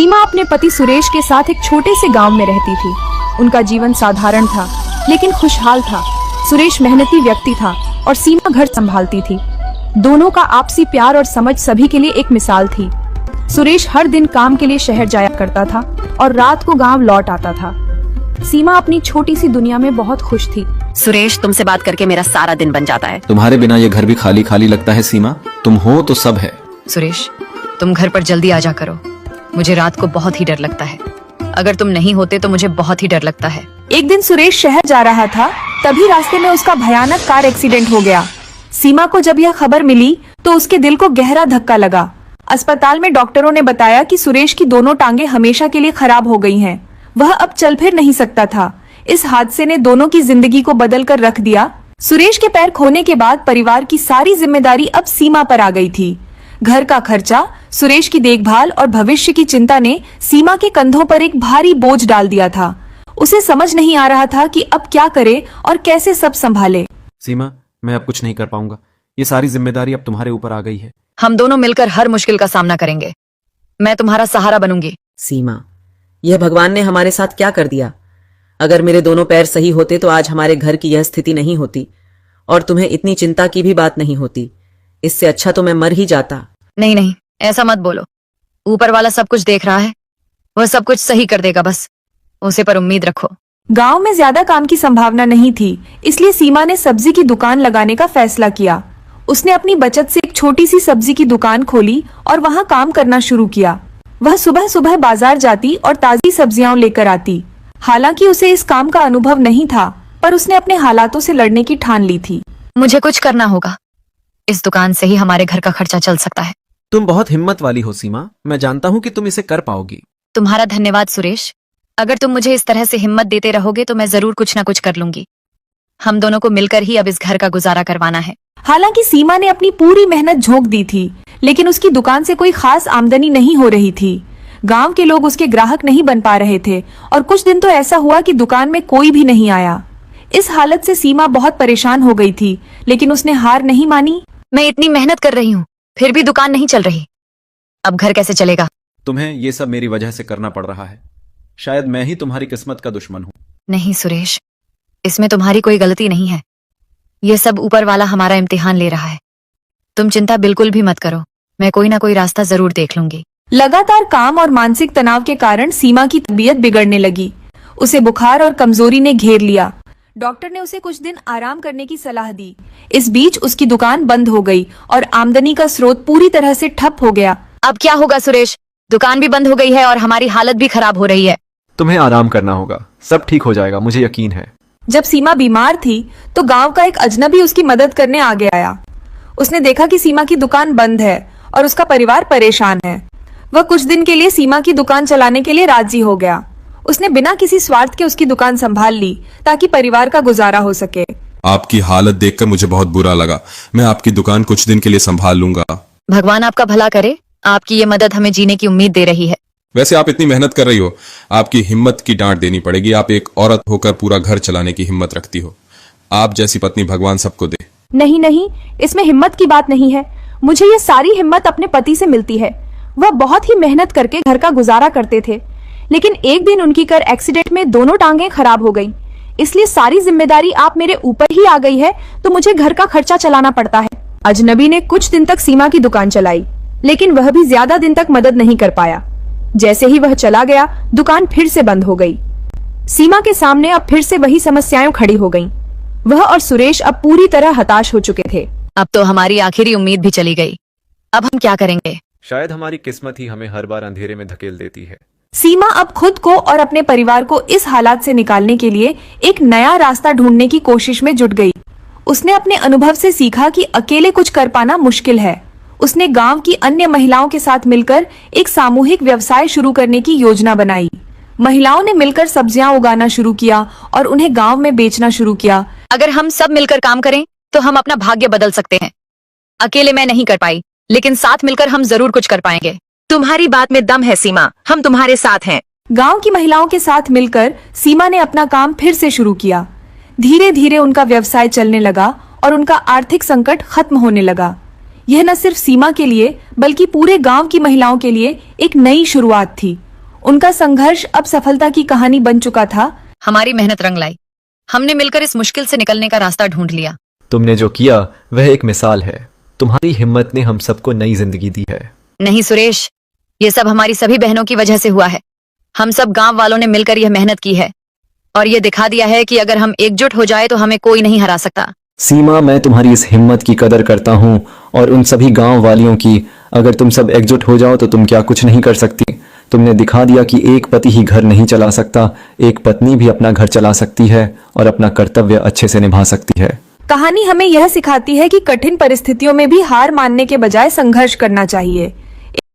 सीमा अपने पति सुरेश के साथ एक छोटे से गांव में रहती थी। उनका जीवन साधारण था लेकिन खुशहाल था। सुरेश मेहनती व्यक्ति था और सीमा घर संभालती थी। दोनों का आपसी प्यार और समझ सभी के लिए एक मिसाल थी। सुरेश हर दिन काम के लिए शहर जाया करता था और रात को गांव लौट आता था। सीमा अपनी छोटी सी दुनिया में बहुत खुश थी। सुरेश, तुमसे बात करके मेरा सारा दिन बन जाता है। तुम्हारे बिना ये घर भी खाली खाली लगता है सीमा। तुम हो तो सब है। सुरेश, तुम घर पर जल्दी आजा करो। मुझे रात को बहुत ही डर लगता है। अगर तुम नहीं होते तो मुझे बहुत ही डर लगता है। एक दिन सुरेश शहर जा रहा था, तभी रास्ते में उसका भयानक कार एक्सीडेंट हो गया। सीमा को जब यह खबर मिली तो उसके दिल को गहरा धक्का लगा। अस्पताल में डॉक्टरों ने बताया कि सुरेश की दोनों टांगें हमेशा के लिए खराब हो गई हैं। वह अब चल फिर नहीं सकता था। इस हादसे ने दोनों की जिंदगी को बदल कर रख दिया। सुरेश के पैर खोने के बाद परिवार की सारी जिम्मेदारी अब सीमा पर आ गई थी। घर का खर्चा, सुरेश की देखभाल और भविष्य की चिंता ने सीमा के कंधों पर एक भारी बोझ डाल दिया था। उसे समझ नहीं आ रहा था कि अब क्या करे और कैसे सब संभाले। सीमा, मैं अब कुछ नहीं कर पाऊंगा। ये सारी जिम्मेदारी अब तुम्हारे ऊपर आ गई है। हम दोनों मिलकर हर मुश्किल का सामना करेंगे। मैं तुम्हारा सहारा बनूंगी। सीमा, यह भगवान ने हमारे साथ क्या कर दिया। अगर मेरे दोनों पैर सही होते तो आज हमारे घर की यह स्थिति नहीं होती और तुम्हें इतनी चिंता की भी बात नहीं होती। इससे अच्छा तो मैं मर ही जाता। नहीं नहीं, ऐसा मत बोलो। ऊपर वाला सब कुछ देख रहा है। वह सब कुछ सही कर देगा, बस उसे पर उम्मीद रखो। गांव में ज्यादा काम की संभावना नहीं थी, इसलिए सीमा ने सब्जी की दुकान लगाने का फैसला किया। उसने अपनी बचत से एक छोटी सी सब्जी की दुकान खोली और वहां काम करना शुरू किया। वह सुबह सुबह बाजार जाती और ताजी सब्जियां लेकर आती। हालांकि उसे इस काम का अनुभव नहीं था, पर उसने अपने हालातों से लड़ने की ठान ली थी। मुझे कुछ करना होगा। इस दुकान से ही हमारे घर का खर्चा चल सकता है। तुम बहुत हिम्मत वाली हो सीमा। मैं जानता हूँ कि तुम इसे कर पाओगी। तुम्हारा धन्यवाद सुरेश। अगर तुम मुझे इस तरह से हिम्मत देते रहोगे तो मैं जरूर कुछ न कुछ कर लूंगी। हम दोनों को मिलकर ही अब इस घर का गुजारा करवाना है। हालांकि सीमा ने अपनी पूरी मेहनत झोंक दी थी, लेकिन उसकी दुकान से कोई खास आमदनी नहीं हो रही थी। गांव के लोग उसके ग्राहक नहीं बन पा रहे थे और कुछ दिन तो ऐसा हुआ कि दुकान में कोई भी नहीं आया। इस हालत से सीमा बहुत परेशान हो गई थी, लेकिन उसने हार नहीं मानी। मैं इतनी मेहनत कर रही हूँ, फिर भी दुकान नहीं चल रही। अब घर कैसे चलेगा? तुम्हें ये सब मेरी वजह से करना पड़ रहा है। शायद मैं ही तुम्हारी किस्मत का दुश्मन हूँ। नहीं सुरेश, इसमें तुम्हारी कोई गलती नहीं है। ये सब ऊपर वाला हमारा इम्तिहान ले रहा है। तुम चिंता बिल्कुल भी मत करो। मैं कोई ना कोई रास्ता जरूर देख लूंगी। लगातार काम और मानसिक तनाव के कारण सीमा की तबीयत बिगड़ने लगी। उसे बुखार और कमजोरी ने घेर लिया। डॉक्टर ने उसे कुछ दिन आराम करने की सलाह दी। इस बीच उसकी दुकान बंद हो गई और आमदनी का स्रोत पूरी तरह से ठप हो गया। अब क्या होगा सुरेश? दुकान भी बंद हो गई है और हमारी हालत भी खराब हो रही है। तुम्हें आराम करना होगा। सब ठीक हो जाएगा, मुझे यकीन है। जब सीमा बीमार थी तो गांव का एक अजनबी उसकी मदद करने आगे आया। उसने देखा कि सीमा की दुकान बंद है और उसका परिवार परेशान है। वह कुछ दिन के लिए सीमा की दुकान चलाने के लिए राजी हो गया। उसने बिना किसी स्वार्थ के उसकी दुकान संभाल ली ताकि परिवार का गुजारा हो सके। आपकी हालत देखकर मुझे बहुत बुरा लगा। मैं आपकी दुकान कुछ दिन के लिए संभाल लूंगा। भगवान आपका भला करे। आपकी ये मदद हमें जीने की उम्मीद दे रही है। वैसे आप इतनी मेहनत कर रही हो, आपकी हिम्मत की डांट देनी पड़ेगी। आप एक औरत होकर पूरा घर चलाने की हिम्मत रखती हो। आप जैसी पत्नी भगवान सबको दे। नहीं नहीं, इसमें हिम्मत की बात नहीं है। मुझे ये सारी हिम्मत अपने पति से मिलती है। वह बहुत ही मेहनत करके घर का गुजारा करते थे, लेकिन एक दिन उनकी कार एक्सीडेंट में दोनों टांगें खराब हो गईं। इसलिए सारी जिम्मेदारी आप मेरे ऊपर ही आ गई है, तो मुझे घर का खर्चा चलाना पड़ता है। अजनबी ने कुछ दिन तक सीमा की दुकान चलाई, लेकिन वह भी ज्यादा दिन तक मदद नहीं कर पाया। जैसे ही वह चला गया, दुकान फिर से बंद हो गई। सीमा के सामने अब फिर से वही समस्याएं खड़ी हो गईं। वह और सुरेश अब पूरी तरह हताश हो चुके थे। अब तो हमारी आखिरी उम्मीद भी चली गई। अब हम क्या करेंगे? शायद हमारी किस्मत ही हमें हर बार अंधेरे में धकेल देती है। सीमा अब खुद को और अपने परिवार को इस हालात से निकालने के लिए एक नया रास्ता ढूंढने की कोशिश में जुट गई। उसने अपने अनुभव से सीखा कि अकेले कुछ कर पाना मुश्किल है। उसने गांव की अन्य महिलाओं के साथ मिलकर एक सामूहिक व्यवसाय शुरू करने की योजना बनाई। महिलाओं ने मिलकर सब्जियां उगाना शुरू किया और उन्हें गांव में बेचना शुरू किया। अगर हम सब मिलकर काम करें तो हम अपना भाग्य बदल सकते हैं। अकेले मैं नहीं कर पाई, लेकिन साथ मिलकर हम जरूर कुछ कर पाएंगे। तुम्हारी बात में दम है सीमा, हम तुम्हारे साथ हैं। गांव की महिलाओं के साथ मिलकर सीमा ने अपना काम फिर से शुरू किया। धीरे धीरे उनका व्यवसाय चलने लगा और उनका आर्थिक संकट खत्म होने लगा। यह न सिर्फ सीमा के लिए बल्कि पूरे गांव की महिलाओं के लिए एक नई शुरुआत थी। उनका संघर्ष अब सफलता की कहानी बन चुका था। हमारी मेहनत रंग लाई। हमने मिलकर इस मुश्किल से निकलने का रास्ता ढूंढ लिया। तुमने जो किया वह एक मिसाल है। तुम्हारी हिम्मत ने हम सबको नई जिंदगी दी है। नहीं सुरेश, ये सब हमारी सभी बहनों की वजह से हुआ है। हम सब गांव वालों ने मिलकर यह मेहनत की है और ये दिखा दिया है कि अगर हम एकजुट हो जाए तो हमें कोई नहीं हरा सकता। सीमा, मैं तुम्हारी इस हिम्मत की कदर करता हूँ और उन सभी गांव वालियों की। अगर तुम सब एकजुट हो जाओ तो तुम क्या कुछ नहीं कर सकती। तुमने दिखा दिया कि एक पति ही घर नहीं चला सकता, एक पत्नी भी अपना घर चला सकती है और अपना कर्तव्य अच्छे से निभा सकती है। कहानी हमें यह सिखाती है कि कठिन परिस्थितियों में भी हार मानने के बजाय संघर्ष करना चाहिए।